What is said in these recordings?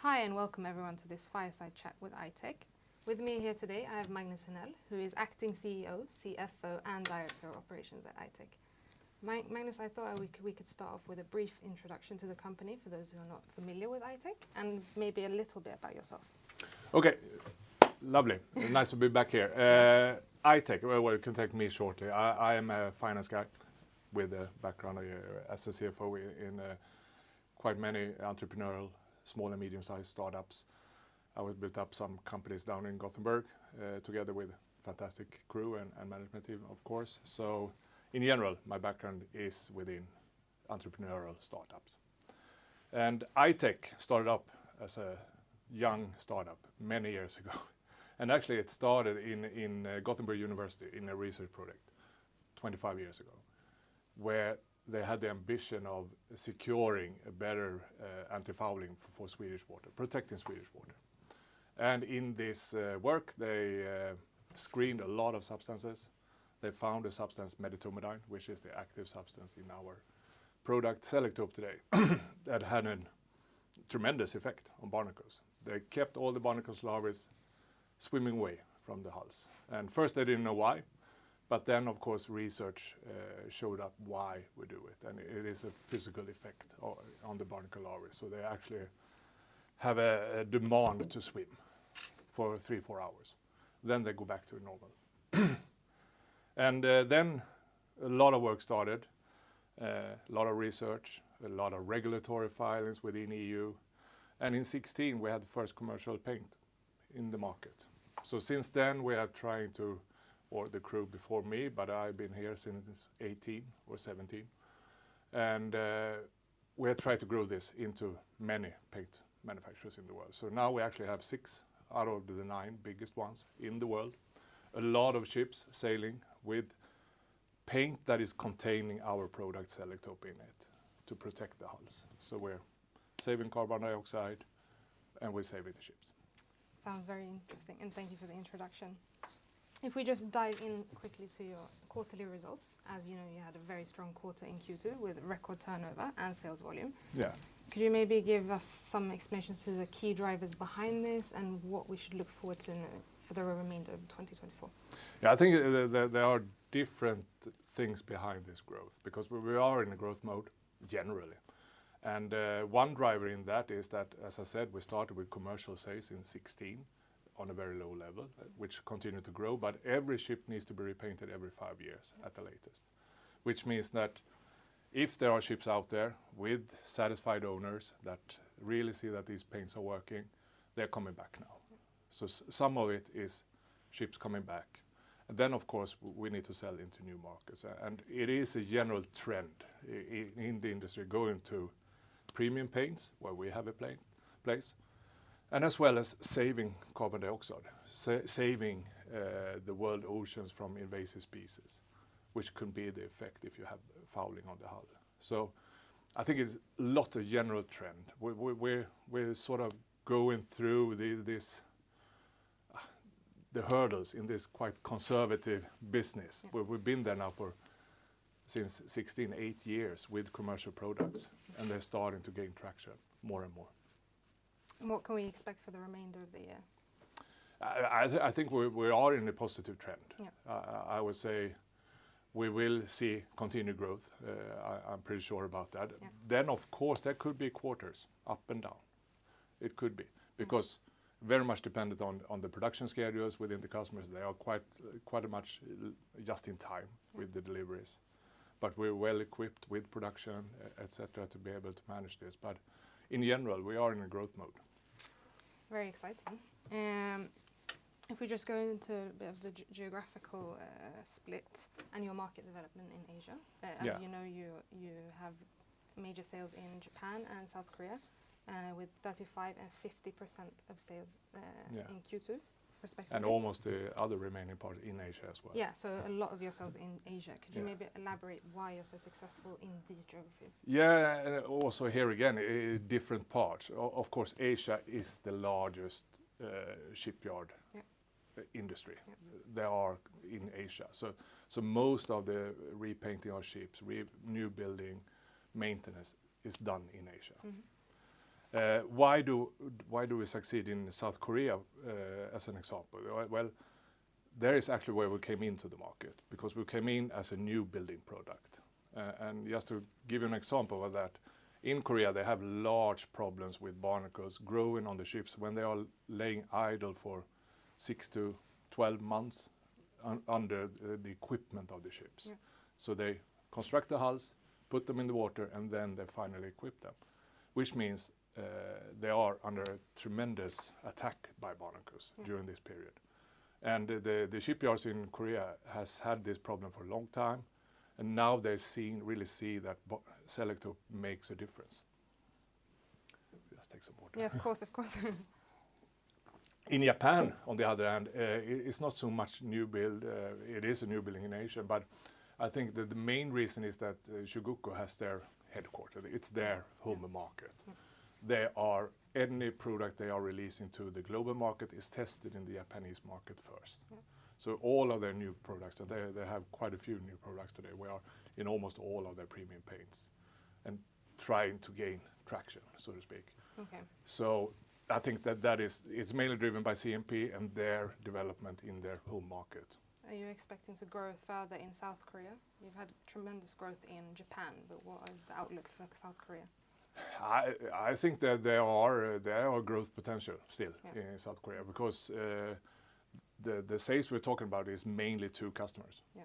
Hi and welcome everyone to this Fireside chat with iTech. With me here today I have Magnus Henell, who is acting CEO, CFO and Director of Operations at iTech. Magnus, I thought we could start off with a brief introduction to the company for those who are not familiar with iTech, and maybe a little bit about yourself. Okay, lovely. Nice to be back here. iTech, well, you can take me shortly. I am a finance guy with a background as a CFO in quite many entrepreneurial small and medium-sized startups. I was built up some companies down in Gothenburg together with a fantastic crew and management team, of course. So in general, my background is within entrepreneurial startups. And iTech started up as a young startup many years ago. And actually it started in Gothenburg University in a research project 25 years ago, where they had the ambition of securing a better anti-fouling for Swedish water, protecting Swedish water. And in this work, they screened a lot of substances. They found a substance, medetomidine, which is the active substance in our product Selektope today, that had a tremendous effect on barnacles. They kept all the barnacles larvae swimming away from the hulls. And first they didn't know why, but then of course research showed up why we do it. And it is a physical effect on the barnacle larvae. So they actually have a demand to swim for 3-4 hours. Then they go back to normal. And then a lot of work started, a lot of research, a lot of regulatory filings within EU. And in 2016 we had the first commercial paint in the market. So since then we have trying to, or the crew before me, but I've been here since 18 or 17. And we have tried to grow this into many paint manufacturers in the world. So now we actually have 6 out of the 9 biggest ones in the world. A lot of ships sailing with paint that is containing our product Selektope in it to protect the hulls. So we're saving carbon dioxide and we're saving the ships. Sounds very interesting, and thank you for the introduction. If we just dive in quickly to your quarterly results, as you know, you had a very strong quarter in Q2 with record turnover and sales volume. Yeah. Could you maybe give us some explanations to the key drivers behind this and what we should look forward to for the remainder of 2024? Yeah, I think there are different things behind this growth because we are in a growth mode generally. And one driver in that is that, as I said, we started with commercial sales in 2016 on a very low level, which continue to grow, but every ship needs to be repainted every 5 years at the latest, which means that if there are ships out there with satisfied owners that really see that these paints are working, they're coming back now. So some of it is ships coming back. And then, of course, we need to sell into new markets. And it is a general trend in the industry going to premium paints, where we have a place, and as well as saving carbon dioxide, saving the world oceans from invasive species, which could be the effect if you have fouling on the hull. So I think it's a lot of general trend. We're sort of going through the hurdles in this quite conservative business. Yeah. We've been there now since 8 years with commercial products, and they're starting to gain traction more and more. And what can we expect for the remainder of the year? I think we are in a positive trend. Yeah. I would say we will see continued growth. I'm pretty sure about that. Yeah. Then, of course, there could be quarters up and down. It could be, because very much dependent on the production schedules within the customers. They are quite much just in time with the deliveries. But we're well equipped with production, etc., to be able to manage this. But in general, we are in a growth mode. Very exciting. If we just go into a bit of the geographical split and your market development in Asia, as you know, you have major sales in Japan and South Korea, with 35% and 50% of sales in Q2, respectively. And almost the other remaining part in Asia as well. Yeah, so a lot of your sales in Asia. Could you maybe elaborate why you're so successful in these geographies? Yeah, and also here again, different parts. Of course, Asia is the largest shipyard industry. Yeah. They are in Asia. So most of the repainting of ships, new building, maintenance is done in Asia. Mm-hmm. Why do we succeed in South Korea as an example? Well, there is actually where we came into the market, because we came in as a new building product. And just to give you an example of that, in Korea they have large problems with barnacles growing on the ships when they are laying idle for 6 to 12 months under the equipment of the ships. Yeah. So they construct the hulls, put them in the water, and then they finally equip them, which means they are under a tremendous attack by barnacles during this period. And the shipyards in Korea has had this problem for a long time, and now they really see that Selektope makes a difference. Just take some water. Yeah, of course, of course. In Japan, on the other hand, it's not so much new build. It is a new building in Asia, but I think that the main reason is that Chugoku has their headquarters. It's their home market. Any product they are releasing to the global market is tested in the Japanese market first. Yeah. So all of their new products, and they have quite a few new products today. We are in almost all of their premium paints and trying to gain traction, so to speak. Okay. So I think it's mainly driven by CMP and their development in their home market. Are you expecting to grow further in South Korea? You've had tremendous growth in Japan, but what is the outlook for South Korea? I think that there are growth potential still in South Korea, because the sales we're talking about is mainly to customers. Yeah.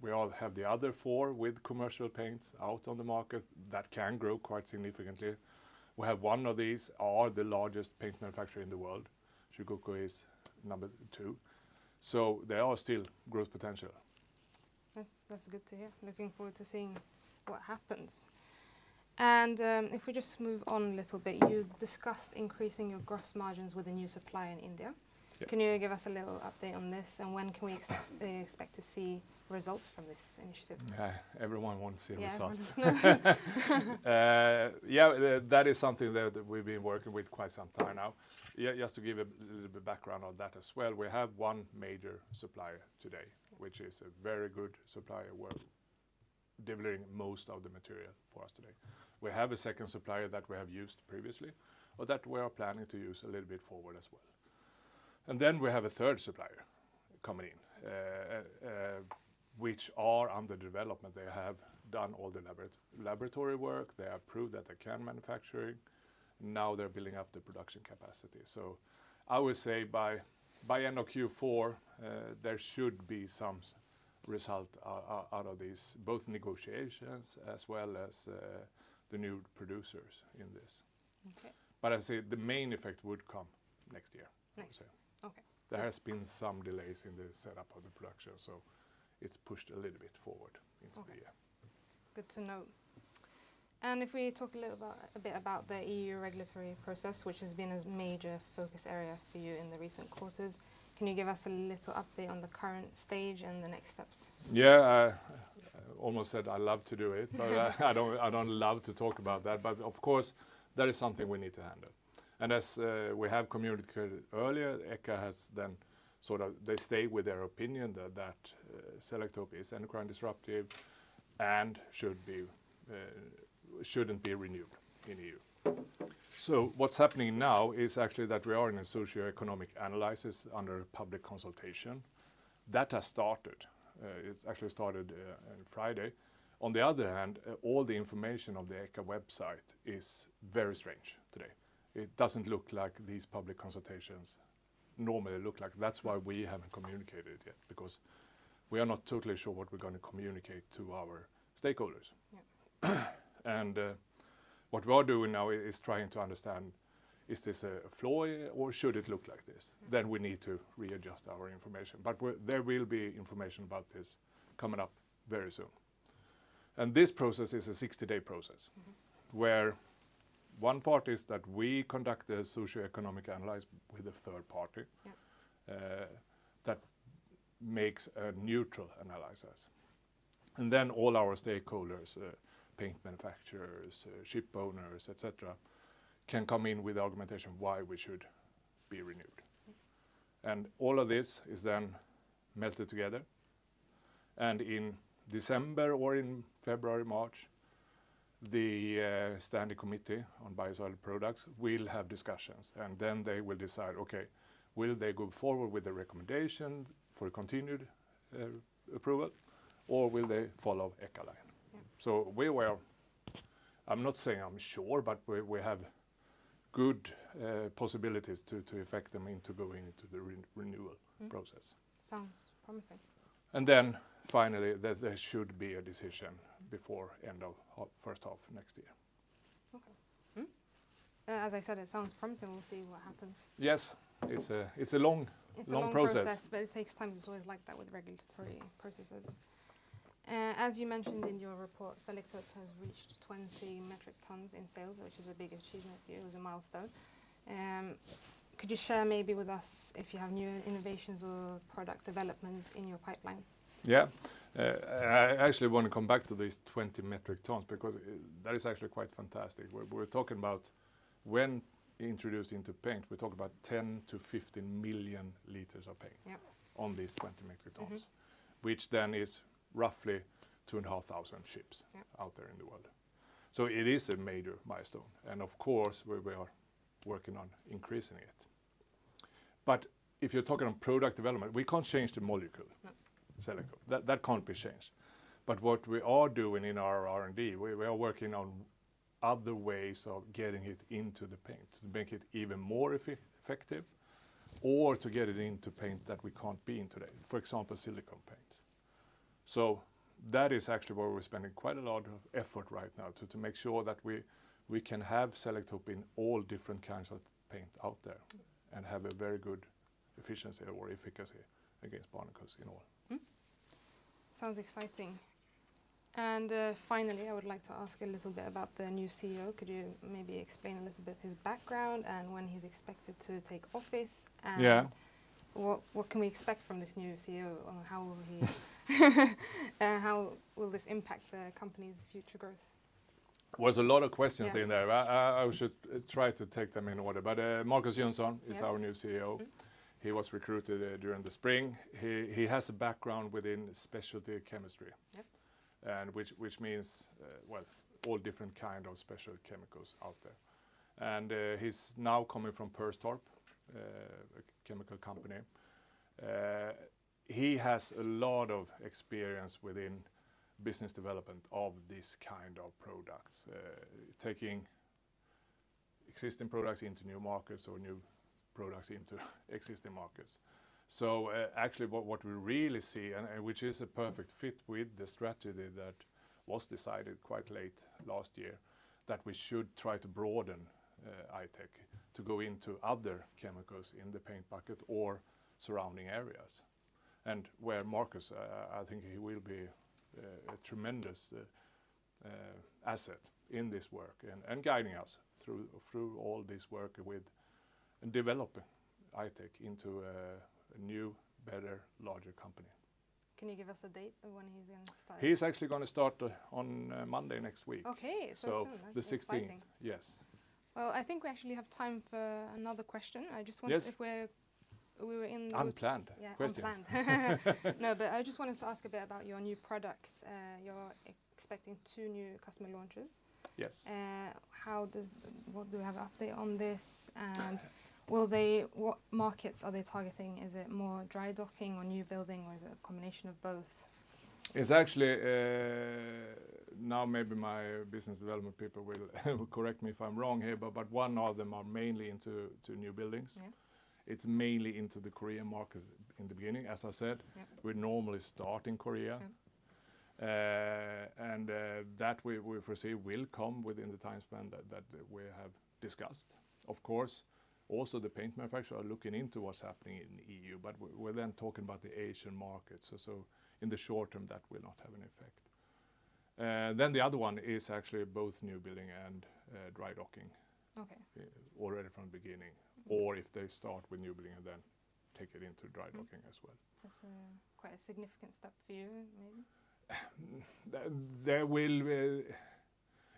We all have the other 4 with commercial paints out on the market that can grow quite significantly. We have one of these, are the largest paint manufacturer in the world. Chugoku is number 2. So there are still growth potential. That's good to hear. Looking forward to seeing what happens. And if we just move on a little bit, you discussed increasing your gross margins with a new supplier in India. Yep. Can you give us a little update on this, and when can we expect to see results from this initiative? Everyone wants to see results. That is something that we've been working with quite some time now. Just to give a little bit background on that as well, we have one major supplier today, which is a very good supplier. We're delivering most of the material for us today. We have a second supplier that we have used previously, or that we are planning to use a little bit forward as well. And then we have a third supplier coming in, which are under development. They have done all the laboratory work. They have proved that they can manufacture. Now they're building up the production capacity. So I would say by end of Q4, there should be some result out of these, both negotiations as well as the new producers in this. Okay. But I say the main effect would come next year. Next year. Okay. There has been some delays in the setup of the production, so it's pushed a little bit forward into the year. Good to know. And if we talk a bit about the EU regulatory process, which has been a major focus area for you in the recent quarters, can you give us a little update on the current stage and the next steps? Yeah, I almost said I love to do it, but I don't love to talk about that. But of course, that is something we need to handle. And as we have communicated earlier, ECHA has then they stay with their opinion that Selektope is endocrine disruptive and shouldn't be renewed in EU. So what's happening now is actually that we are in a socio-economic analysis under public consultation. That has started. It's actually started on Friday. On the other hand, all the information of the ECHA website is very strange today. It doesn't look like these public consultations normally look like. That's why we haven't communicated it yet, because we are not totally sure what we're going to communicate to our stakeholders. Yeah. And what we are doing now is trying to understand, is this a flaw or should it look like this? Mm-hmm. Then we need to readjust our information. But there will be information about this coming up very soon. And this process is a 60-day process, where one part is that we conduct a socio-economic analysis with a third party that makes a neutral analysis. And then all our stakeholders, paint manufacturers, ship owners, etc., can come in with the argumentation why we should be renewed. And all of this is then melted together. And in December or in February, March, the standing committee on biosolid products will have discussions, and then they will decide, okay, will they go forward with the recommendation for continued approval, or will they follow ECHA-line? Yeah. So we were, I'm not saying I'm sure, but we have good possibilities to affect them into going into the renewal process. Sounds promising. And then finally, that there should be a decision before end of first half next year. Okay. As I said, it sounds promising. We'll see what happens. Yes, it's a long process, but it takes time. It's always like that with regulatory processes. As you mentioned in your report, Selektope has reached 20 metric tons in sales, which is a big achievement for you. It was a milestone. Could you share maybe with us if you have new innovations or product developments in your pipeline? Yeah, I actually want to come back to these 20 metric tons because that is actually quite fantastic. We're talking about, when introduced into paint, we talk about 10 to 15 million liters of paint on these 20 metric tons, which then is roughly 2,500 ships out there in the world. So it is a major milestone, and of course we are working on increasing it. But if you're talking on product development, we can't change the molecule. No. Selektope. That can't be changed. But what we are doing in our R&D, we are working on other ways of getting it into the paint to make it even more effective, or to get it into paint that we can't be in today. For example, silicone paint. So that is actually where we're spending quite a lot of effort right now to make sure that we can have Selektope in all different kinds of paint out there and have a very good efficiency or efficacy against barnacles in all. Sounds exciting. And finally, I would like to ask a little bit about the new CEO. Could you maybe explain a little bit his background and when he's expected to take office? And what can we expect from this new CEO? How will he? How will this impact the company's future growth? Was a lot of questions in there. I should try to take them in order. But Marcus Jönsson is our new CEO. He was recruited during the spring. He has a background within specialty chemistry, and which means all different kind of special chemicals out there. And he's now coming from Perstorp, a chemical company. He has a lot of experience within business development of this kind of products, taking existing products into new markets or new products into existing markets. So actually what we really see, and which is a perfect fit with the strategy that was decided quite late last year, that we should try to broaden I-Tech to go into other chemicals in the paint bucket or surrounding areas. And where Marcus, I think he will be a tremendous asset in this work and guiding us through all this work with developing I-Tech into a new, better, larger company. Can you give us a date of when he's going to start? He's actually going to start on Monday next week. Okay, so soon. That's the 16th. Exciting. Yes. Well, I think we actually have time for another question. I just wondered if we were in unplanned questions. Unplanned. No, but I just wanted to ask a bit about your new products. You're expecting 2 new customer launches. Yes. What do we have an update on this? And what markets are they targeting? Is it more dry docking or new building, or is it a combination of both? It's actually, now maybe my business development people will correct me if I'm wrong here, but one of them are mainly into new buildings. Yes. It's mainly into the Korean market in the beginning. As I said, we normally start in Korea. And that we foresee will come within the time span that we have discussed. Of course, also the paint manufacturers are looking into what's happening in the EU, but we're then talking about the Asian market. So in the short term, that will not have an effect. Then the other one is actually both new building and dry docking. Okay. Already from the beginning, or if they start with new building and then take it into dry docking as well. That's quite a significant step for you, maybe. There will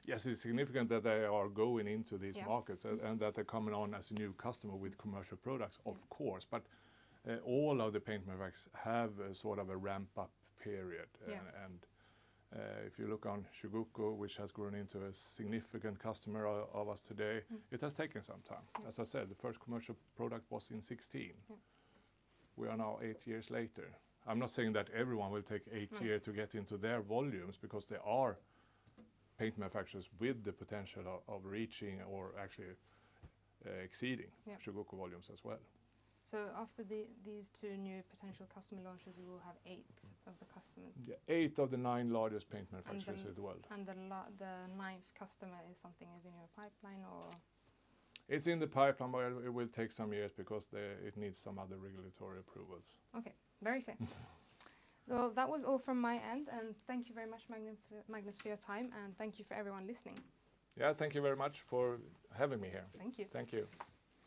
yes, it's significant that they are going into these markets and that they're coming on as a new customer with commercial products, of course. But all of the paint manufacturers have a sort of a ramp-up period, and If you look on Chugoku, which has grown into a significant customer of us today, it has taken some time. As I said, the first commercial product was in 16. We are now 8 years later. I'm not saying that everyone will take 8 years to get into their volumes, because there are paint manufacturers with the potential of reaching or actually exceeding Chugoku volumes as well. So after these 2 new potential customer launches, you will have 8 of the customers. Yeah, 8 of the 9 largest paint manufacturers in the world. And the 9th customer is something is in your pipeline, or? It's in the pipeline, but it will take some years because it needs some other regulatory approvals. Okay, very clear. Well, that was all from my end, and thank you very much, Magnus, for your time, and thank you for everyone listening. Yeah, thank you very much for having me here. Thank you. Thank you.